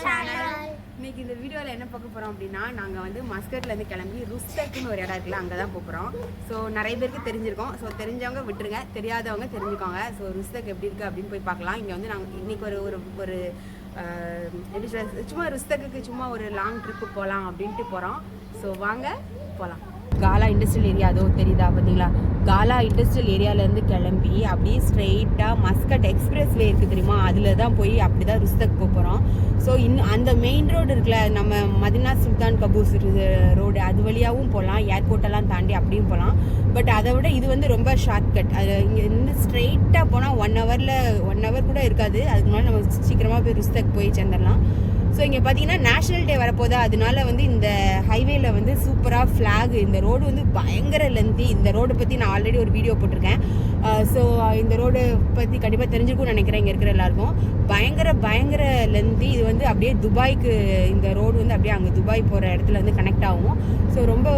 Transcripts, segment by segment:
Channel. இன்னைக்கு இந்த வீடியோவில் என்ன பார்க்க போகிறோம் அப்படின்னா, நாங்கள் வந்து மஸ்கட்லேருந்து கிளம்பி ருஸ்தக்குன்னு ஒரு இடம் இருக்குல்ல, அங்கே தான் போகிறோம். ஸோ நிறைய பேருக்கு தெரிஞ்சிருக்கோம். ஸோ தெரிஞ்சவங்க விட்டுருங்க, தெரியாதவங்க தெரிஞ்சுக்கோங்க. ஸோ ருஸ்தக் எப்படி இருக்குது அப்படின்னு போய் பார்க்கலாம். இங்கே வந்து நாங்கள் இன்றைக்கி ஒரு எப்படி சொல்ல, சும்மா ருஸ்தக்குக்கு சும்மா ஒரு லாங் ட்ரிப்பு போகலாம் அப்படின்ட்டு போகிறோம். ஸோ வாங்க போகலாம். காலா இண்டஸ்ட்ரியல் ஏரியா அதோ தெரியுதா பார்த்தீங்களா? காலா இண்டஸ்ட்ரியல் ஏரியாவிலேருந்து கிளம்பி அப்படியே ஸ்ட்ரெயிட்டாக மஸ்கட் எக்ஸ்பிரஸ் வே இருக்குது தெரியுமா, அதில் தான் போய் அப்படி தான் ருஸ்தக் போகிறோம். ஸோ அந்த மெயின் ரோடு இருக்குல்ல, நம்ம மதினா சுல்தான் கபூஸ் ரோடு, அது வழியாகவும் போகலாம், ஏர்போர்ட்டெல்லாம் தாண்டி அப்படியும் போகலாம். பட் அதை விட இது வந்து ரொம்ப ஷார்ட்கட். அது இங்கே இருந்து ஸ்ட்ரெயிட்டாக போனால் 1 ஹவர் கூட இருக்காது. அதுக்கு முன்னாடி நம்ம சீக்கிரமாக போய் ருஸ்தக் போய் சேர்ந்துடலாம். ஸோ இங்கே பார்த்தீங்கன்னா நேஷ்னல் டே வரப்போதா, அதனால வந்து இந்த ஹைவேல வந்து சூப்பராக ஃப்ளாக், இந்த ரோடு வந்து பயங்கர லென்த்தி. இந்த ரோடு பற்றி நான் ஆல்ரெடி ஒரு வீடியோ போட்டிருக்கேன். ஸோ இந்த ரோடு பற்றி கண்டிப்பாக தெரிஞ்சிருக்கும்னு நினைக்கிறேன் இங்கே இருக்கிற எல்லாருக்கும். பயங்கர லென்த்தி. இது வந்து அப்படியே துபாய்க்கு, இந்த ரோடு வந்து அப்படியே அங்கே துபாய் போகிற இடத்துல வந்து கனெக்ட் ஆகும். ஸோ ரொம்ப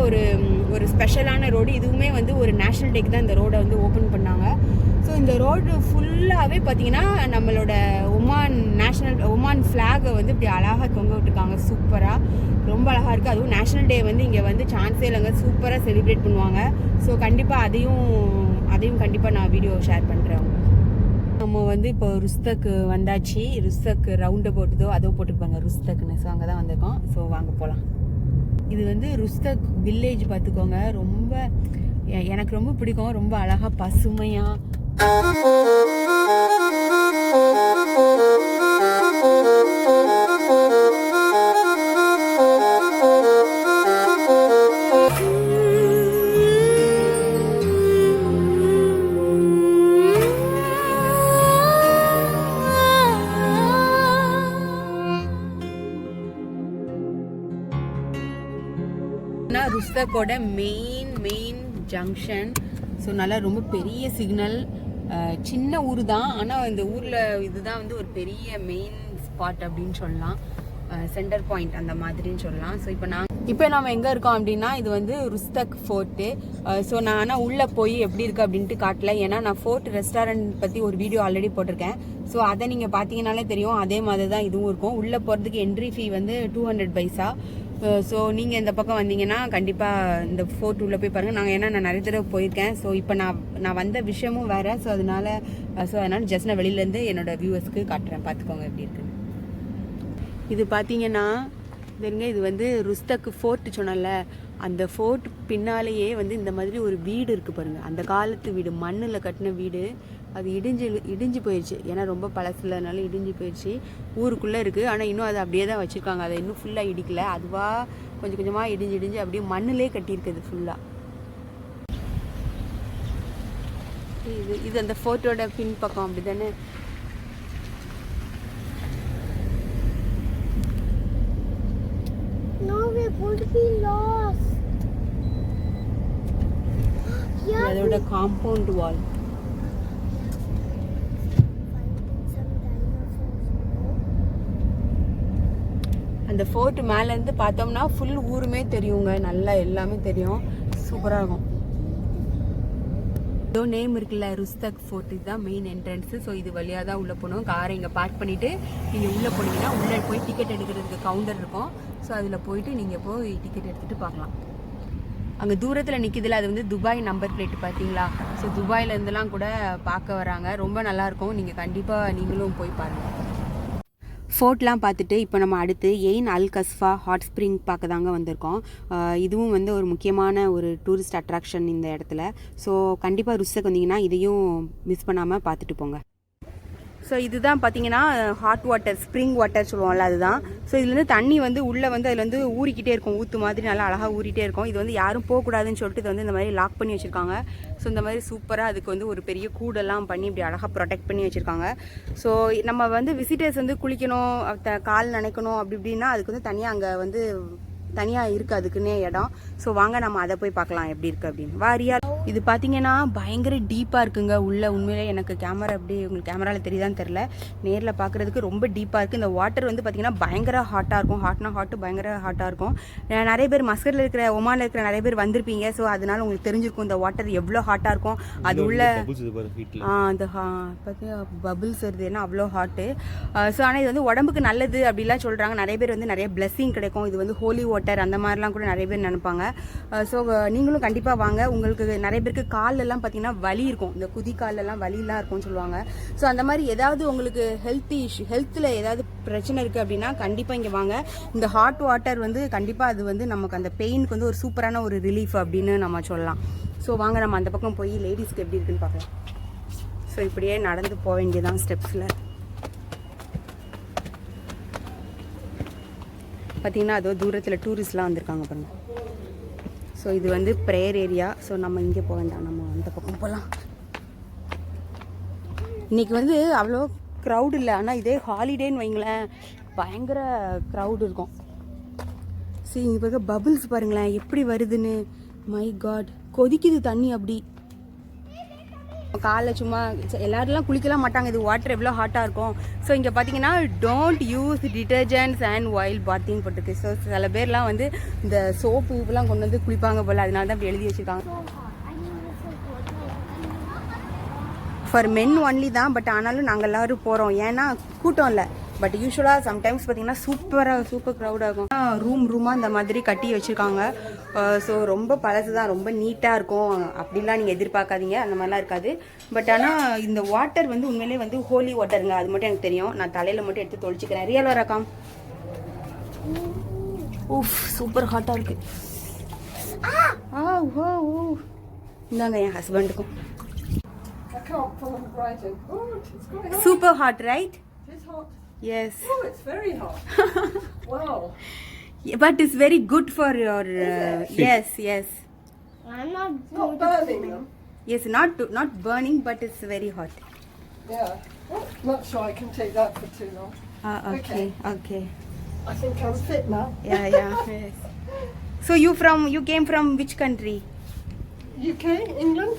ஒரு ஸ்பெஷலான ரோடு. இதுவுமே வந்து ஒரு நேஷ்னல் டேக்கு தான் இந்த ரோடை வந்து ஓப்பன் பண்ணாங்க. ஸோ இந்த ரோடு ஃபுல்லாகவே பார்த்தீங்கன்னா நம்மளோட ஒமான் ஃப்ளாகை வந்து இப்படி அழகாக தொங்க விட்டுருக்காங்க. சூப்பராக, ரொம்ப அழகாக இருக்குது. அதுவும் நேஷ்னல் டே வந்து இங்கே வந்து சான்ஸே இல்லைங்க, சூப்பராக செலிப்ரேட் பண்ணுவாங்க. ஸோ கண்டிப்பாக அதையும் கண்டிப்பாக நான் வீடியோ ஷேர் பண்ணுறேன். நம்ம வந்து இப்போ ருஸ்தக்கு வந்தாச்சு. ருஸ்தக் ரவுண்டு போட்டுதோ அதோ போட்டுருப்பாங்க ருஸ்தக்குன்னு. ஸோ அங்கே தான் வந்திருக்கோம். ஸோ வாங்க போகலாம். இது வந்து ருஸ்தக் வில்லேஜ் பார்த்துக்கோங்க. ரொம்ப எனக்கு ரொம்ப பிடிக்கும். ரொம்ப அழகாக பசுமையாக ருஸ்தக்கோட மெயின் ஜங்ஷன். ஸோ நல்லா ரொம்ப பெரிய சிக்னல். சின்ன ஊர் தான், ஆனால் இந்த ஊரில் இதுதான் வந்து ஒரு பெரிய மெயின் ஸ்பாட் அப்படின்னு சொல்லலாம், சென்டர் பாயிண்ட் அந்த மாதிரின்னு சொல்லலாம். ஸோ இப்போ நம்ம எங்கே இருக்கோம் அப்படின்னா, இது வந்து ருஸ்தக் ஃபோர்ட்டு. ஸோ நான் ஆனால் உள்ளே போய் எப்படி இருக்குது அப்படின்ட்டு காட்டல, ஏன்னா நான் ஃபோர்ட் ரெஸ்டாரண்ட் பற்றி ஒரு வீடியோ ஆல்ரெடி போட்டிருக்கேன். ஸோ அதை நீங்கள் பார்த்தீங்கன்னாலே தெரியும், அதே மாதிரி தான் இதுவும் இருக்கும். உள்ளே போகிறதுக்கு என்ட்ரி ஃபீ வந்து 200 பைசா. ஸோ நீங்கள் இந்த பக்கம் வந்தீங்கன்னா கண்டிப்பாக இந்த ஃபோர்ட் உள்ளே போய் பாருங்கள். நான் நிறைய தடவை போயிருக்கேன். ஸோ இப்போ நான் வந்த விஷயமும் வேறு. ஸோ அதனால ஜஸ்ட் நான் வெளியிலேருந்து என்னோடய வியூவர்ஸ்க்கு காட்டுறேன், பார்த்துக்கோங்க எப்படி இருக்குன்னு. இது பார்த்தீங்கன்னா இது வந்து ருஸ்தக் ஃபோர்ட் சொன்னல, அந்த ஃபோர்ட் பின்னாலேயே வந்து இந்த மாதிரி ஒரு வீடு இருக்குது பாருங்கள். அந்த காலத்து வீடு, மண்ணில் கட்டின வீடு. அது இடிஞ்சு போயிடுச்சு, ஏன்னா ரொம்ப பழசுலனால இடிஞ்சு போயிடுச்சு. ஊருக்குள்ளே இருக்குது, ஆனால் இன்னும் அது அப்படியே தான் வச்சுருக்காங்க. அதை இன்னும் ஃபுல்லாக இடிக்கலை. அதுவாக கொஞ்சம் கொஞ்சமாக இடிஞ்சு அப்படியே மண்ணிலே கட்டியிருக்குது ஃபுல்லாக. இது அந்த ஃபோர்ட்டோட பின் பக்கம் அப்படி தானே. அதோட காம்பவுண்ட் வால். அந்த ஃபோர்ட் மேலேருந்து பார்த்தோம்னா ஃபுல் ஊருமே தெரியுங்க, நல்லா எல்லாமே தெரியும், சூப்பராக இருக்கும். ஏதோ நேம் இருக்குல்ல, ருஸ்தக் ஃபோர்ட், இதுதான் மெயின் என்ட்ரன்ஸு. ஸோ இது வழியாக தான் உள்ளே போகணும். காரை இங்கே பார்க் பண்ணிவிட்டு நீங்கள் உள்ளே போனீங்கன்னா உள்ளே போய் டிக்கெட் எடுக்கிறதுக்கு கவுண்டர் இருக்கும். ஸோ அதில் போயிட்டு நீங்கள் போய் டிக்கெட் எடுத்துகிட்டு பார்க்கலாம். அங்கே தூரத்தில் நிற்கிதுல, அது வந்து துபாய் நம்பர் பிளேட்டு பார்த்தீங்களா? ஸோ துபாயிலேருந்துலாம் கூட பார்க்க வராங்க, ரொம்ப நல்லாயிருக்கும். நீங்கள் கண்டிப்பாக நீங்களும் போய் பாருங்கள். ஃபோர்ட்லாம் பார்த்துட்டு இப்போ நம்ம அடுத்து எயின் அல் கஸ்ஃபா ஹாட் ஸ்ப்ரிங் பார்க்க தாங்க வந்திருக்கோம். இதுவும் வந்து ஒரு முக்கியமான ஒரு டூரிஸ்ட் அட்ராக்ஷன் இந்த இடத்துல. ஸோ கண்டிப்பாக ருஸ்தக் வந்தீங்கன்னா இதையும் மிஸ் பண்ணாமல் பார்த்துட்டு போங்க. ஸோ இதுதான் பார்த்தீங்கன்னா ஹாட் வாட்டர், ஸ்ப்ரிங் வாட்டர் சொல்லுவோம்ல, அதுதான். ஸோ இதுலேருந்து தண்ணி வந்து உள்ளே வந்து அதில் வந்து ஊறிக்கிட்டே இருக்கும், ஊற்று மாதிரி நல்லா அழகாக ஊறிட்டே இருக்கும். இது வந்து யாரும் போகக்கூடாதுன்னு சொல்லிட்டு இது வந்து இந்த மாதிரி லாக் பண்ணி வச்சுருக்காங்க. ஸோ இந்த மாதிரி சூப்பராக அதுக்கு வந்து ஒரு பெரிய கூடெல்லாம் பண்ணி இப்படி அழகாக ப்ரொடெக்ட் பண்ணி வச்சுருக்காங்க. ஸோ நம்ம வந்து விசிட்டர்ஸ் வந்து குளிக்கணும், கால் நனைக்கணும் அப்படி இப்படின்னா அதுக்கு வந்து தனியாக அங்கே வந்து தனியாக இருக்குது அதுக்குன்னே இடம். ஸோ வாங்க நம்ம அதை போய் பார்க்கலாம் எப்படி இருக்குது அப்படின்னு. வாரியா இது பார்த்தீங்கன்னா பயங்கர டீப்பாக இருக்குங்க உள்ள. உண்மையிலே எனக்கு கேமரா எப்படி உங்களுக்கு கேமராவில் தெரியுதான்னு தெரில, நேரில் பார்க்குறதுக்கு ரொம்ப டீப்பாக இருக்குது. இந்த வாட்டர் வந்து பார்த்தீங்கன்னா பயங்கர ஹாட்டாக இருக்கும். ஹாட்டு பயங்கர ஹாட்டாக இருக்கும். நிறைய பேர் மஸ்கட்டில் இருக்கிற ஒமானில் இருக்கிற நிறைய பேர் வந்திருப்பீங்க. ஸோ அதனால உங்களுக்கு தெரிஞ்சிருக்கும் இந்த வாட்டர் எவ்வளோ ஹாட்டாக இருக்கும். அது உள்ள அந்த பார்த்தீங்கன்னா பபுள்ஸ் வருது, ஏன்னா அவ்வளோ ஹாட்டு. ஸோ ஆனால் இது வந்து உடம்புக்கு நல்லது அப்படிலாம் சொல்கிறாங்க. நிறைய பேர் வந்து நிறைய பிளெஸ்ஸிங் கிடைக்கும். இது வந்து ஹோலி வாட்டர் அந்த மாதிரிலாம் கூட நிறைய பேர் நினைப்பாங்க. ஸோ நீங்களும் கண்டிப்பாக வாங்க. உங்களுக்கு நிறைய பேருக்கு காலெல்லாம் பார்த்தீங்கன்னா வலி இருக்கும், இந்த குதி காலெல்லாம் வலிலாம் இருக்கும்னு சொல்லுவாங்க. ஸோ அந்த மாதிரி ஏதாவது உங்களுக்கு ஹெல்த்தில் ஏதாவது பிரச்சனை இருக்குது அப்படின்னா கண்டிப்பாக இங்கே வாங்க. இந்த ஹாட் வாட்டர் வந்து கண்டிப்பாக அது வந்து நமக்கு அந்த பெயினுக்கு வந்து ஒரு சூப்பரான ஒரு ரிலீஃப் அப்படின்னு நம்ம சொல்லலாம். ஸோ வாங்க நம்ம அந்த பக்கம் போய் லேடிஸ்க்கு எப்படி இருக்குன்னு பார்க்கலாம். ஸோ இப்படியே நடந்து போக வேண்டியதான் ஸ்டெப்ஸில். பார்த்தீங்கன்னா அதோ தூரத்தில் டூரிஸ்ட்லாம் வந்திருக்காங்க பாருங்க. ஸோ இது வந்து ப்ரேயர் ஏரியா. ஸோ நம்ம இங்கே போக வேண்டாம், நம்ம அந்த பக்கம் போகலாம். இன்றைக்கி வந்து அவ்வளோ க்ரௌட் இல்லை, ஆனால் இதே ஹாலிடேன்னு வைங்களேன் பயங்கர க்ரௌட் இருக்கும். சரி இங்கே பார்க்க பபுள்ஸ் பாருங்களேன் எப்படி வருதுன்னு. மை காட், கொதிக்குது தண்ணி அப்படி. காலை சும்மா எல்லாருலாம் குளிக்கலாம் மாட்டாங்க, இது வாட்டர் எவ்வளோ ஹாட்டாக இருக்கும். ஸோ இங்கே பார்த்தீங்கன்னா don't use detergents and oil bathing போட்டிருக்கு. ஸோ சில பேர்லாம் வந்து இந்த சோப்பு இப்பெல்லாம் கொண்டு வந்து குளிப்பாங்க போல், அதனால தான் அப்படி எழுதி வச்சுருக்காங்க. ஃபார் மென் ஒன்லி தான், பட் ஆனாலும் நாங்கள் எல்லோரும் போகிறோம், ஏன்னா கூட்டம் இல்லை. பட் யூஸ்வலாக சம்டைம்ஸ் பார்த்தீங்கன்னா சூப்பர் க்ரௌடாக இருக்கும். ரூமாக இந்த மாதிரி கட்டி வச்சுருக்காங்க. ஸோ ரொம்ப பழசு தான், ரொம்ப நீட்டாக இருக்கும். அப்படிலாம் நீங்கள் எதிர்பார்க்காதீங்க, அந்த மாதிரிலாம் இருக்காது. பட் ஆனால் இந்த வாட்டர் வந்து உண்மையிலே வந்து ஹோலி வாட்டருங்க, அது மட்டும் எனக்கு தெரியும். நான் தலையில் மட்டும் எடுத்து தொளிச்சிக்கிறேன். ரியல் வரக்காம். ஊஃப் சூப்பர் ஹாட்டாக இருக்குது. இந்தாங்க என் ஹஸ்பண்டுக்கும். Super hot right? Yes. Oh, it's very hot. Wow. But it's very good for your yes. I'm not burning them. Yes, not burning, but it's very hot. Yeah. Oh, not sure I can take that for too long. Okay. I think I'm fit now. Yeah. Yes. So you came from which country? UK, England.